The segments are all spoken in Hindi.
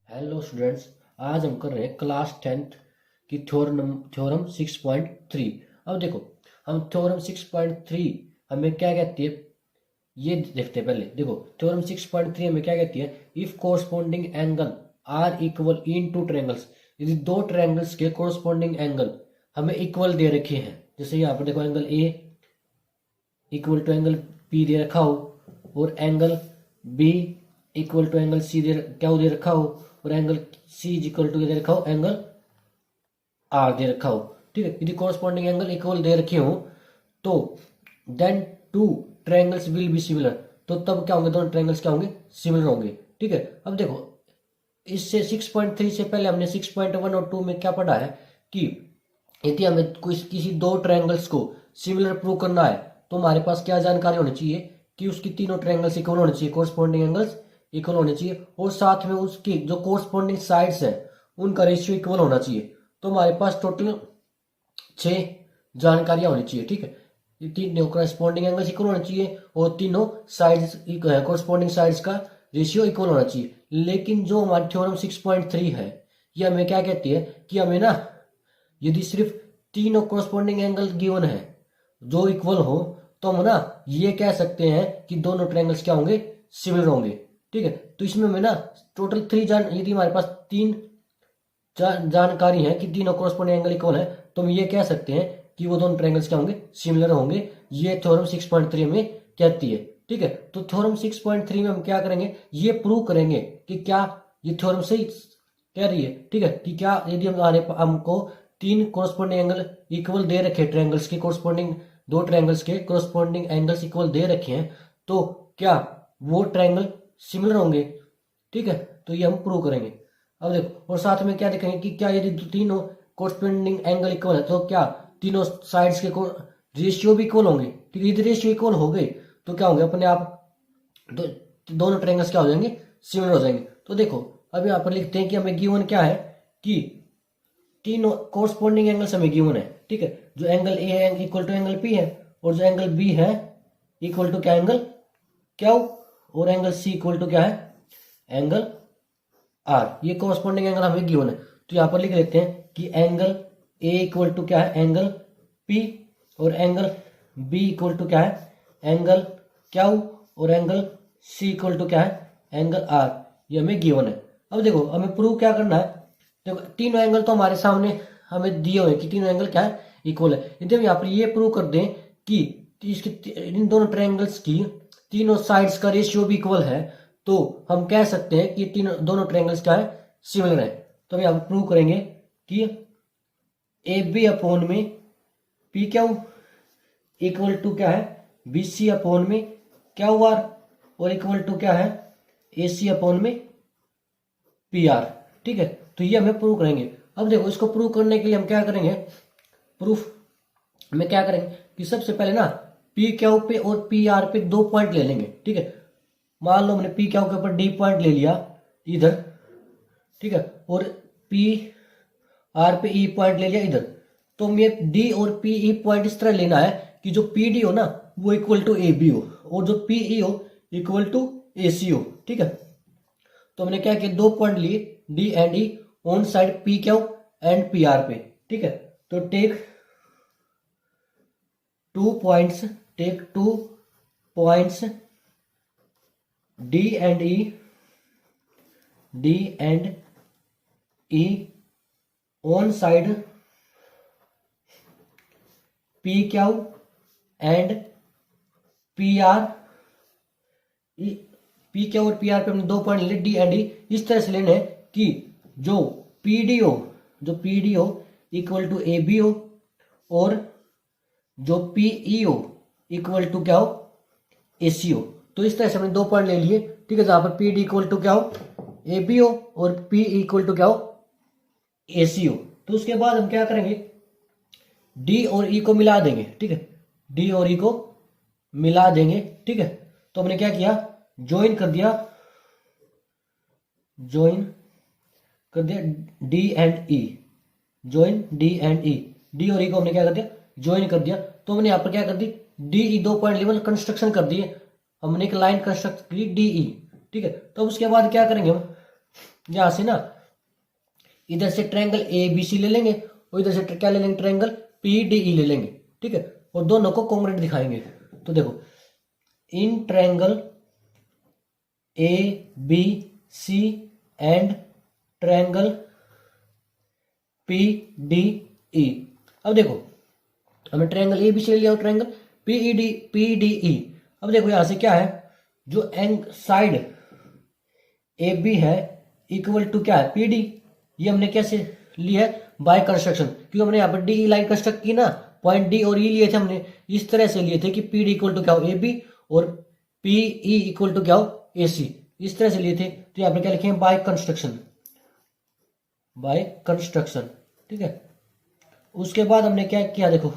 Hello students. आज हम कर रहे हैं क्लास 10th की थ्योरम 6.3। अब देखो, हम थ्योरम 6.3 हमें क्या कहती है ये देखते हैं। पहले देखो, थ्योरम 6.3 हमें क्या कहती है। If corresponding angle are equal in two triangles, यदि दो ट्रायंगल्स के कोरस्पॉन्डिंग एंगल हमें इक्वल दे रखे हैं, जैसे यहाँ पर देखो angle A equal to angle P दे रखा हो और angle B equal to angle C दे रखा हो और एंगल सी इक्वल टू दे रखा हो एंगल आर दे रखा हो। ठीक है, यदि कॉरस्पॉन्डिंग एंगल इक्वल दे रखे हो तो then two triangles will be similar, तो तब क्या होंगे, दोनों ट्रायंगल्स क्या होंगे, सिमिलर होंगे। ठीक है, अब देखो इससे 6.3 से पहले हमने 6.1 और 2 में क्या पढ़ा है कि यदि हमें किसी दो ट्रायंगल्स को सिमिलर प्रूव करना है तो हमारे पास क्या जानकारी होनी चाहिए कि उसकी तीनों ट्रायंगल्स इक्वल होने चाहिए, कोरस्पॉन्डिंग एंगल्स इक्वल होने चाहिए और साथ में उसकी जो कोरस्पॉन्डिंग साइड्स है उनका रेशियो इक्वल होना चाहिए। तो हमारे पास टोटल 6 जानकारियां होनी चाहिए। ठीक है, ये तीनों कोरस्पॉन्डिंग एंगल्स इक्वल होना चाहिए और तीनों साइड्स कोरस्पॉन्डिंग साइड्स का रेशियो इक्वल होना चाहिए। लेकिन जो हमारी थ्योरम 6.3 है ये हमें क्या कहती है कि हमें ना, यदि सिर्फ तीनों कोरस्पॉन्डिंग एंगल गिवन है जो इक्वल हो तो हम ना ये कह सकते हैं कि दोनों ट्रायंगल्स क्या होंगे, सिमिलर होंगे। ठीक है, तो इसमें हमें ना टोटल 3 यदि हमारे पास 3 जानकारी है कि तीनों कोरस्पॉन्डिंग एंगल इक्वल है तो हम ये कह सकते हैं कि वो दोनों ट्रायंगल्स क्या होंगे, सिमिलर होंगे। ये थ्योरम 6.3 में कहती है। ठीक है, तो थ्योरम 6.3 में हम क्या करेंगे, ये प्रूव करेंगे कि क्या ये थ्योरम सही कह रही है। ठीक है, कि क्या यदि हमको 3 कोरस्पॉन्डिंग एंगल इक्वल दे रखे, ट्रायंगल्स के कोरस्पॉन्डिंग, दो ट्रायंगल्स के कोरस्पॉन्डिंग एंगल्स इक्वल दे रखे हैं तो क्या वो ट्रायंगल सिमिलर होंगे। ठीक है, तो ये हम प्रूव करेंगे। अब देखो, और साथ में क्या देखेंगे कि क्या यदि तीनों कोरस्पॉन्डिंग एंगल इक्वल है तो क्या तीनों साइड्स के रेशियो भी इक्वल होंगे। ठीक है, यदि रेशियो इक्वल हो गए तो क्या होंगे, अपने आप दोनों ट्रायंगल्स क्या हो जाएंगे, सिमिलर हो जाएंगे। तो देखो अब यहाँ पर लिखते हैं कि हमें गिवन क्या है कि तीनों कोरस्पॉन्डिंग एंगल्स हमें गिवन है। ठीक है, जो एंगल ए है इक्वल टू एंगल पी है और जो एंगल बी है इक्वल टू क्या, एंगल क्यू, और एंगल सी इक्वल टू क्या है, एंगल आर। ये कोरस्पॉन्डिंग एंगल हमें गिवन है। तो यहाँ पर लिख लेते हैं कि एंगल ए इक्वल टू क्या है, एंगल पी, और एंगल बी इक्वल टू क्या है, एंगल क्यू, और एंगल सी इक्वल टू क्या है, एंगल आर। ये हमें गिवन है। अब देखो हमें प्रूव क्या करना है। देखो तीनों एंगल तो हमारे सामने हमें दिए हुए हैं कि तीनों एंगल क्या है, इक्वल है। यदि हम यहाँ पर ये प्रूव कर दें कि इसके इन दोनों ट्रायंगल्स की तीनों साइड्स का रेशियो भी इक्वल है तो हम कह सकते हैं कि तीनों दोनों ट्रायंगल्स क्या है, सिमिलर है। तो हम यहाँ प्रूव करेंगे कि ए बी अपॉन में पी क्यू इक्वल टू क्या है, बी सी अपॉन में क्यू आर, और इक्वल टू क्या है, ए सी अपॉन में पी आर। ठीक है, तो ये हमें प्रूव करेंगे। अब देखो इसको प्रूव करने के लिए हम क्या करेंगे, प्रूफ में क्या करेंगे कि सबसे पहले ना पी क्यू पे और पी आर पे 2 पॉइंट ले लेंगे। ठीक है, मान लो हमने पी क्यू के ऊपर डी पॉइंट ले लिया इधर, ठीक है, और पी आर पे ई पॉइंट ले लिया इधर। तो हमें डी और पी ई पॉइंट इस तरह लेना है कि जो पी डी हो ना वो इक्वल टू ए बी हो और जो पी ई हो इक्वल टू ए सी हो। ठीक है, तो हमने क्या किया, 2 पॉइंट लिए D and E on side P Q and P R पे। ठीक है, तो take 2 points, take 2 points D and E on side P Q and P R. P Q और पी आर पे हमने 2 पॉइंट ले, डी एंड ई इस तरह से लेने हैं कि जो पी डी हो इक्वल टू ए बी हो और जो पी ई हो इक्वल टू क्या हो, ए सी हो। तो इस तरह से हमने 2 पॉइंट ले लिए। ठीक है, जहां पर पी डी इक्वल टू क्या हो, ए बी हो, और पी इक्वल टू क्या हो, ए सी हो। तो उसके बाद हम क्या करेंगे, डी और ई को मिला देंगे। ठीक है, डी और ई को मिला देंगे। ठीक है, तो हमने क्या किया, ज्वाइन कर दिया D and E, join D and E, D और ई को हमने क्या कर दिया, ज्वाइन कर दिया। तो हमने यहाँ पर क्या कर दी, D E 2 point level construction कर दिए, हमने एक लाइन कंस्ट्रक्ट की डी ई। ठीक है, तो उसके बाद क्या करेंगे हम, यहां से ना इधर से ट्रायंगल ए बी सी ले लेंगे और इधर से क्या ले लेंगे, ट्रायंगल पी डी ई ले लेंगे, ठीक है, और दोनों को कॉन्ग्रुएंट दिखाएंगे। तो देखो इन triangle A B C and triangle P D E. अब देखो हमें ट्रायंगल ए बी सी ले लिया और ट्रायंगल पी डी ई। अब देखो यहां से क्या है, जो साइड ए बी है इक्वल टू क्या है, पी डी। ये हमने कैसे लिया है, बाय कंस्ट्रक्शन, क्योंकि हमने यहाँ पर डी ई लाइन कंस्ट्रक्ट की ना, पॉइंट डी और ई लिए थे हमने, इस तरह से लिए थे कि पी डी इक्वल टू क्या हो, ए बी, और पी ई इक्वल टू क्या हो, ए सी, इस तरह से लिए थे। तो यहाँ पर क्या लिखेंगे, बाय कंस्ट्रक्शन, बाय कंस्ट्रक्शन, ठीक है। उसके बाद हमने क्या किया, देखो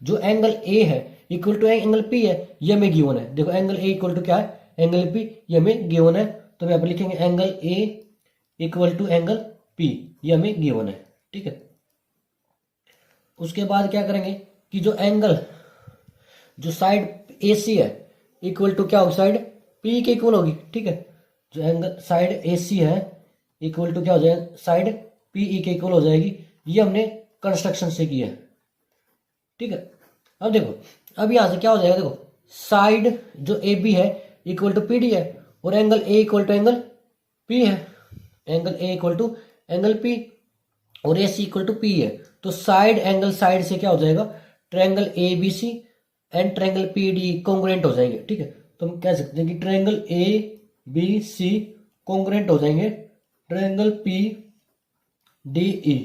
जो एंगल ए है इक्वल टू एंगल पी है, ये हमें गिवन है। देखो एंगल ए इक्वल टू क्या है, एंगल पी, ये हमें गिवन है। तो हम यहाँ पर लिखेंगे angle A equal to angle P, ये हमें गिवन है, ठीक है। उसके बाद क्या करेंगे कि जो एंगल, जो साइड ए सी है इक्वल टू क्या होगी, साइड पी के इक्वल होगी, ठीक है। जो एंगल साइड ए सी है इक्वल टू क्या हो जाएगा, साइड पी ई के इक्वल हो जाएगी। ये हमने कंस्ट्रक्शन से किया है, ठीक है। अब देखो अब यहां से क्या हो जाएगा, देखो साइड जो ए बी है इक्वल टू पी डी है, और angle A equal to angle P है, angle A equal to angle P, और A C equal to P है। तो साइड एंगल साइड से क्या हो जाएगा, triangle A B C and triangle P D congruent हो जाएंगे, ठीक है। तो हम कह सकते हैं कि triangle A B C congruent हो जाएंगे triangle P D E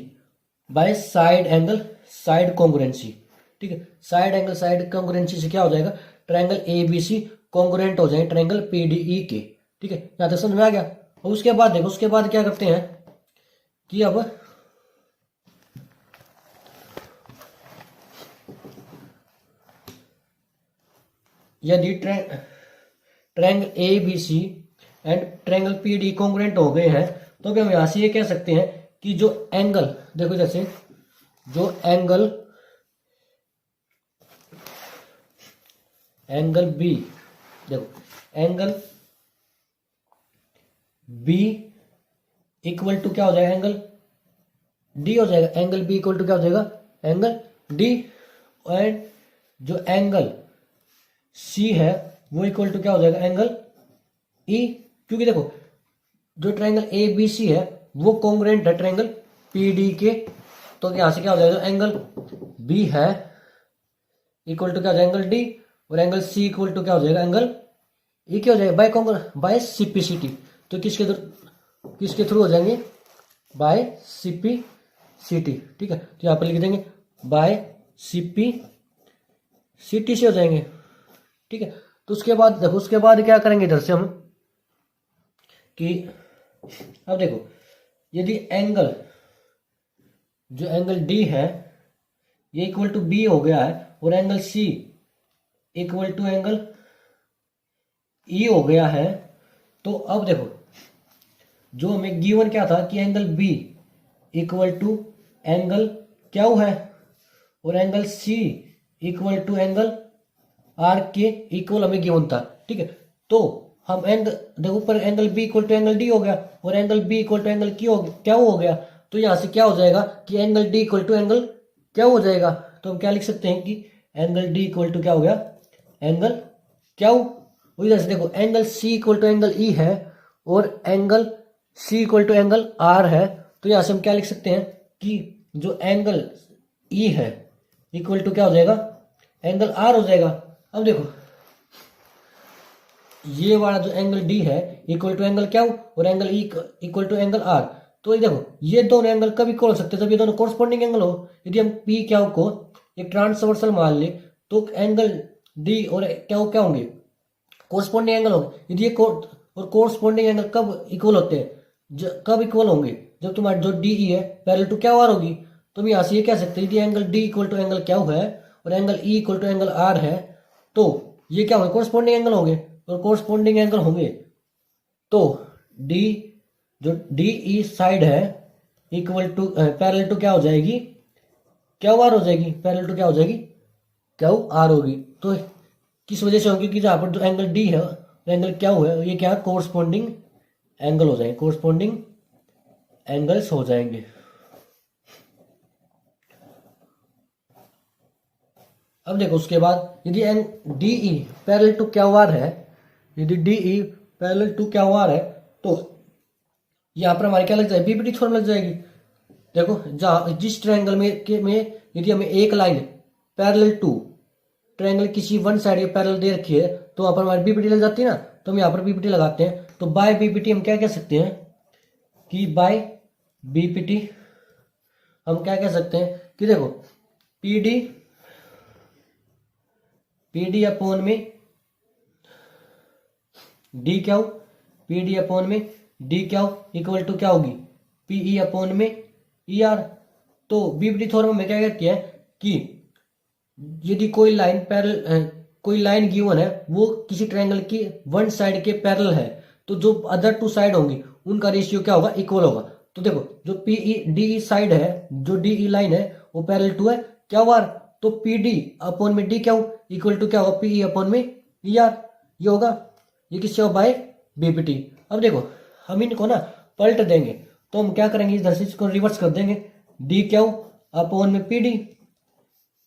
by side angle side congruency, ठीक है। साइड एंगल साइड कॉन्ग्रुएंसी से क्या हो जाएगा, triangle A B C congruent हो जाएंगे ट्रायंगल पी डी ई के, ठीक है। यहां तक समझ में आ गया। और उसके बाद देखो, उसके बाद क्या करते हैं कि अब यदि triangle A B C and triangle P D congruent हो गए हैं, तो हम यहां से ये कह सकते हैं कि जो एंगल, देखो जैसे जो एंगल बी, देखो एंगल बी इक्वल टू क्या हो जाएगा, एंगल डी हो जाएगा। एंगल बी इक्वल टू क्या हो जाएगा, एंगल डी। एंड जो एंगल सी है वो इक्वल टू क्या हो जाएगा, एंगल ई, क्योंकि देखो जो ट्रायंगल ए बी सी है वो कॉन्ग्रुएंट है ट्रायंगल पी डी के। तो यहां से क्या हो जाएगा, एंगल बी है इक्वल टू क्या हो जाएगा, एंगल डी, और एंगल सी इक्वल टू क्या हो जाएगा, एंगल ई, क्या हो जाएगा, बाय सीपीसीटी। तो किसके थ्रू हो जाएंगे, बाय सीपीसीटी, ठीक है। तो यहां पर लिख देंगे बाय सीपीसीटी से हो जाएंगे, ठीक है। तो उसके बाद देखो, उसके बाद क्या करेंगे इधर से हम कि अब देखो यदि एंगल, जो एंगल डी है ये इक्वल टू बी हो गया है, और angle C equal to angle E हो गया है, तो अब देखो जो हमें गिवन क्या था कि angle B equal to angle Q है, और angle C equal to angle R के इक्वल हमें गिवन था, ठीक है। तो हम एंगल देखो ऊपर angle B equal to angle D हो गया, और angle B equal to angle Q हो गया। तो यहां से क्या हो जाएगा कि angle D equal to angle क्या हो जाएगा। तो हम क्या लिख सकते हैं कि एंगल डी इक्वल टू क्या हो गया, एंगल क्यू। इधर से देखो angle C equal to angle E है, और angle C equal to angle R है। तो यहां से हम क्या लिख सकते हैं कि जो एंगल ई है इक्वल टू क्या हो जाएगा, एंगल आर हो जाएगा। अब देखो ये वाला जो एंगल डी है इक्वल टू एंगल क्यू, और angle E equal to angle R. तो ये देखो ये दोनों एंगल कब इक्वल हो सकते हैं, जब ये दोनों कोरस्पॉन्डिंग एंगल हो। यदि हम पी क्यू को एक ट्रांसवर्सल मान ले, तो एंगल डी और क्यू क्या होंगे, कोरस्पॉन्डिंग एंगल होंगे। यदि ये और कोरस्पॉन्डिंग एंगल कब इक्वल होते हैं, कब इक्वल होंगे, जब तुम्हारी जो डी ई है पैरेलल टू क्यू आर होगी। तो हम यहाँ से ये कह सकते हैं यदि angle D equal to angle Q है और angle E equal to angle R है, तो ये क्या होंगे, कोरस्पॉन्डिंग एंगल होंगे। और कोरस्पॉन्डिंग एंगल होंगे तो डी, जो डी ई साइड है इक्वल टू पैरेलल टू क्या हो जाएगी, क्यू आर हो जाएगी, पैरेलल टू क्या हो जाएगी, क्यू आर होगी। तो किस वजह से होगी, कि जहां पर जो एंगल डी है एंगल क्या है, ये क्या है, कोरस्पॉन्डिंग एंगल हो जाएंगे, कोरस्पॉन्डिंग एंगल्स हो जाएंगे। अब देखो उसके बाद यदि एंग DE parallel to Q R है, यदि DE parallel to Q R है तो यहाँ पर हमारे क्या लग जाएगी, BPT थ्योरम लग जाएगी। देखो जहाँ जिस ट्रायंगल में यदि हमें एक लाइन पैरेलल टू ट्रायंगल किसी वन साइड के पैरेलल दे रखी है तो वहां पर हमारी BPT लग जाती है ना, तो हम यहाँ पर BPT लगाते हैं। तो बाय BPT हम क्या कह सकते हैं कि बाय BPT हम क्या कह सकते हैं कि देखो PD अपॉन में डी क्या हो, PD अपॉन में डी क्या हो इक्वल टू क्या होगी, PE अपॉन में ER। तो BPT थ्योरम में क्या कहती है कि यदि कोई लाइन गिवन है वो किसी ट्रायंगल की वन साइड के पैरेलल है तो जो अदर टू साइड होंगी उनका रेशियो क्या होगा, इक्वल होगा। तो देखो जो DE साइड है, जो DE लाइन है वो पैरेलल टू है क्यू आर, तो PD अपॉन में डी क्या हो इक्वल टू क्या होगा, PE अपॉन में ER। ये होगा, ये किससे हो, बाय BPT। अब देखो हम इनको ना पलट देंगे तो हम क्या करेंगे, इधर से इसको रिवर्स कर देंगे, डी क्या अपॉन में PD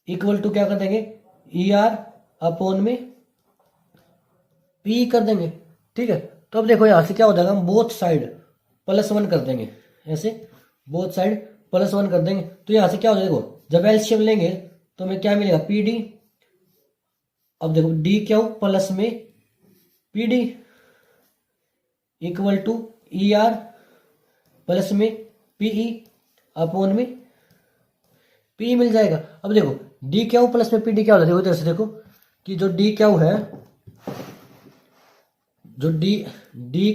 इक्वल टू क्या कर देंगे, ER अपॉन में P कर देंगे। ठीक है, तो अब देखो यहां से क्या हो जाएगा, हम बोथ साइड +1 कर देंगे, ऐसे बोथ साइड +1 कर देंगे। तो यहां से क्या हो जाएगा, देखो जब एलसीएम लेंगे तो हमें क्या मिलेगा, PD। अब देखो डी क्या हो प्लस में PD equal to ER plus में PE अपॉन में P मिल जाएगा। अब देखो डी क्या प्लस में PD क्या हो जाएगा, इधर से देखो कि जो डी क्या है, जो डी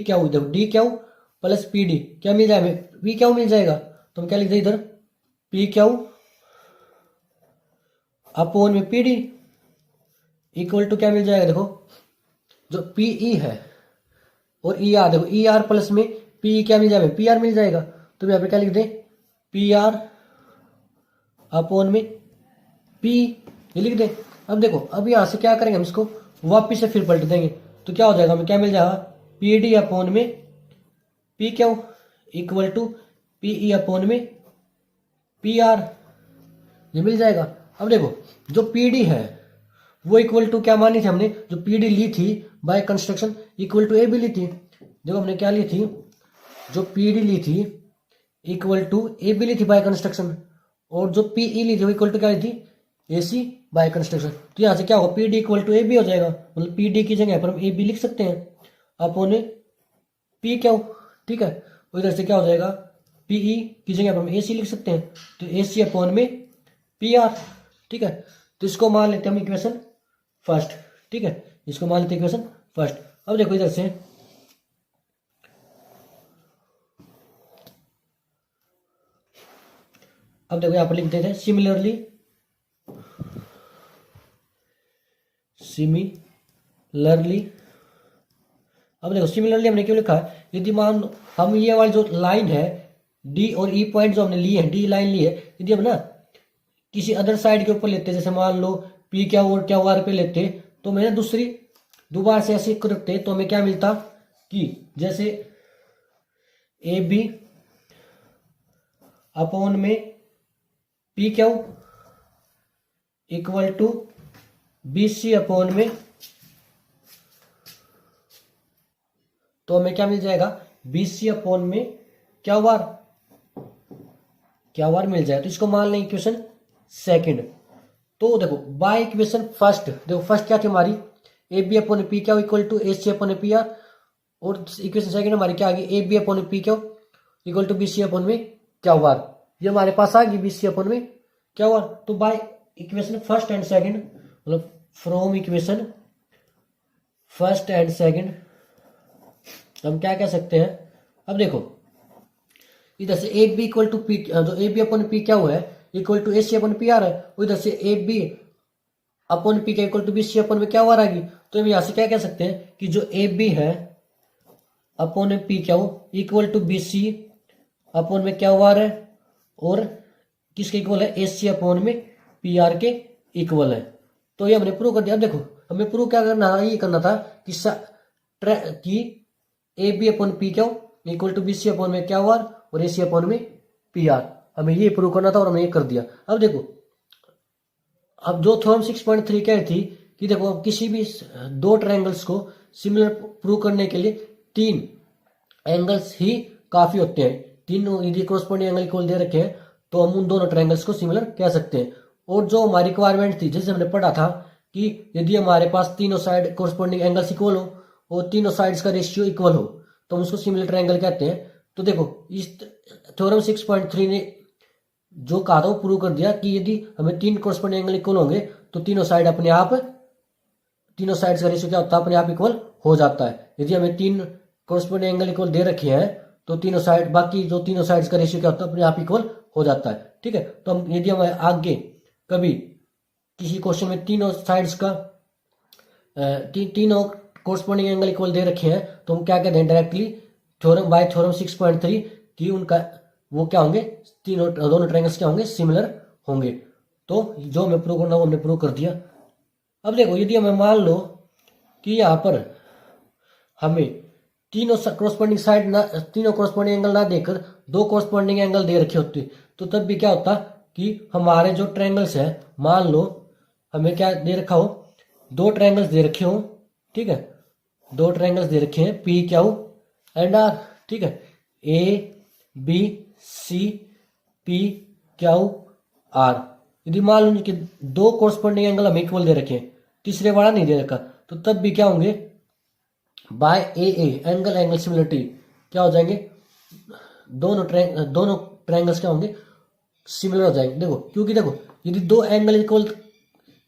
क्या देखो डी क्या प्लस PD क्या मिल जाएगा, P क्या मिल जाएगा। तो हम क्या लिख दें इधर, P क्या अपॉन में PD इक्वल टू क्या मिल जाएगा, देखो जो PE है और ER, देखो ER प्लस में PE क्या मिल जाएगा, PR मिल जाएगा। तो यहाँ पे क्या लिख दें, PR अपॉन में P, ये लिख दें। अब देखो अब यहाँ से क्या करेंगे, हम इसको वापिस से फिर पलट देंगे तो क्या हो जाएगा, हमें क्या मिल जाएगा, PD अपॉन में P क्या इक्वल टू PE अपॉन में PR, ये मिल जाएगा। अब देखो जो PD है वो इक्वल टू क्या मानी थी हमने, जो PD ली थी by construction equal to AB ली थी। देखो हमने क्या ली थी, जो PD ली थी इक्वल टू AB ली थी बाय कंस्ट्रक्शन, और जो PE ली थी वो इक्वल टू क्या ली थी, AC बाय कंस्ट्रक्शन। तो यहाँ से क्या होगा, PD इक्वल टू AB हो जाएगा, मतलब PD की जगह पर हम AB लिख सकते हैं अपॉन P क्या हो। ठीक है, और इधर से क्या हो जाएगा, PE की जगह पर हम AC लिख सकते हैं, तो AC अपॉन में PR। ठीक है, तो इसको मान लेते हैं हम इक्वेशन फर्स्ट। ठीक है, इसको मान लेते हैं इक्वेशन फर्स्ट। अब देखो इधर से अब देखो यहाँ पर लिख देते हैं सिमिलरली अब देखो सिमिलरली हमने क्यों लिखा है, यदि मान हम ये वाली जो लाइन है D और E पॉइंट जो हमने लिए है, D लाइन ली है, यदि हम ना किसी अदर साइड के ऊपर लेते, जैसे मान लो P क्या और क्या आर पे लेते, तो मैंने दोबारा से ऐसे करते तो हमें क्या मिलता कि जैसे AB अपॉन में P क्या इक्वल टू BC अपॉन में, तो हमें क्या मिल जाएगा, BC अपॉन में क्या वार मिल जाए। तो इसको मान लें इक्वेशन सेकंड। तो देखो बाय इक्वेशन फर्स्ट, देखो फर्स्ट क्या थी हमारी, AB अपॉन P क्या equal to AC upon PR, और इक्वेशन सेकंड हमारी क्या आ गई, AB अपॉन P क्या इक्वल टू BC अपॉन में क्या वार, ये हमारे पास आ गई BC अपॉन में क्या वार। तो by equation first and second, मतलब from equation first and second हम क्या कह सकते हैं। अब देखो इधर से AB इक्वल टू P, जो AB अपॉन P क्या हुआ है equal to AC upon PR है, उधर से AB अपॉन P क्या इक्वल टू BC अपॉन में क्या वार आ गई। तो हम यहाँ से क्या कह सकते हैं कि जो AB है अपॉन P क्या हो इक्वल टू BC अपॉन में क्या वार है, और किसके इक्वल है, AC अपॉन में PR के इक्वल है। तो ये हमने प्रूव कर दिया। अब देखो हमें प्रूव क्या करना, ये करना था कि A B upon P Q equal to B C upon में क्या हुआ और ए सी अपॉन में पी आर। हमें ये प्रूव करना था और हमने ये कर दिया। अब देखो, अब जो थ्योरम 6.3 कह रही थी कि देखो अब किसी भी दो ट्रायंगल्स को सिमिलर प्रूव करने के लिए तीन एंगल्स ही काफी होते हैं। तीन यदि कोरस्पोंडिंग एंगल इक्वल दे रखे हैं तो हम उन दोनों ट्रायंगल्स को सिमिलर कह सकते हैं। और जो हमारी रिक्वायरमेंट थी, जैसे हमने पढ़ा था कि यदि हमारे पास तीनों साइड कोरस्पोंडिंग एंगल्स इक्वल हो और तीनों साइड्स का रेशियो इक्वल हो तो हम उसको सिमिलर ट्रायंगल कहते हैं। तो देखो इस थ्योरम 6.3 ने जो कहा था वो प्रूव कर दिया कि यदि हमें तीन कोरस्पोंडिंग एंगल इक्वल होंगे तो तीनों साइड्स का रेशियो क्या होता है, अपने आप इक्वल हो जाता है। यदि हमें तीन कोरस्पोंडिंग एंगल इक्वल दे रखे हैं तो बाकी जो तीनों साइड्स का रेशियो क्या होता है, अपने आप इक्वल हो जाता है। ठीक है, तो हम यदि हम आगे कभी किसी क्वेश्चन में तीनों साइड्स का तीनों कोरस्पोंडिंग एंगल इक्वल दे रखे हैं तो हम क्या कहते हैं डायरेक्टली थ्योरम 6.3 कि उनका वो क्या होंगे, दोनों ट्रायंगल्स क्या होंगे, सिमिलर होंगे। तो जो हमें प्रूव करना वो हमने प्रूव कर दिया। अब देखो यदि हमें मान लो कि यहाँ पर हमें तीनों कोरस्पोंडिंग एंगल ना देकर दो कोरस्पोंडिंग एंगल दे रखे होते तो तब भी क्या होता कि हमारे जो ट्रायंगल्स है, मान लो हमें क्या दे रखा हो, दो ट्रायंगल्स दे रखे हो। ठीक है, दो ट्रायंगल्स दे रखे हैं पी क्यू एंड आर। ठीक है, A B C P Q R. यदि मान लो कि दो कोरस्पोंडिंग एंगल हमें इक्वल दे रखे हैं, तीसरे वाला नहीं दे रखा, तो तब भी क्या होंगे, बाय ए एंगल सिमिलरिटी क्या हो जाएंगे, दोनों ट्रायंगल्स क्या होंगे, सिमिलर हो जाएंगे। देखो क्योंकि देखो यदि दो एंगल इक्वल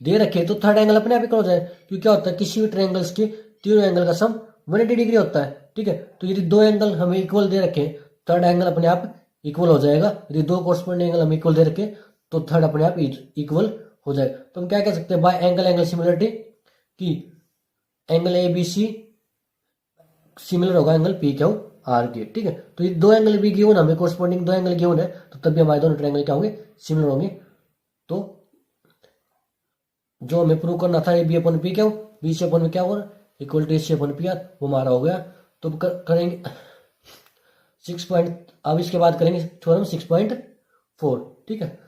दे रखे तो थर्ड एंगल अपने आप इक्वल हो जाए, क्योंकि क्या होता है किसी भी ट्रायंगल्स के तीनों एंगल का सम 180 डिग्री होता है। ठीक है, तो यदि दो एंगल हमें इक्वल दे रखे थर्ड एंगल अपने आप इक्वल हो जाएगा। यदि दो कोरस्पोंडिंग एंगल हमें इक्वल दे रखे तो थर्ड अपने आप इक्वल हो जाएगा। तो हम क्या कह सकते हैं बाय एंगल सिमिलरिटी कि angle A B C similar होगा एंगल पी क्यू आर के। ठीक है, तो ये दो एंगल भी गिवन हमें कोरस्पोंडिंग दो एंगल गिवन है तो तब भी हमारे दोनों ट्रायंगल क्या होंगे, सिमिलर होंगे। तो जो हमें प्रूव करना था A B upon P Q B C upon में क्या होगा equal to A C upon P R, वो हमारा हो गया। तो करेंगे 6 पॉइंट, अब इसके बाद करेंगे थ्योरम 6.4। ठीक है,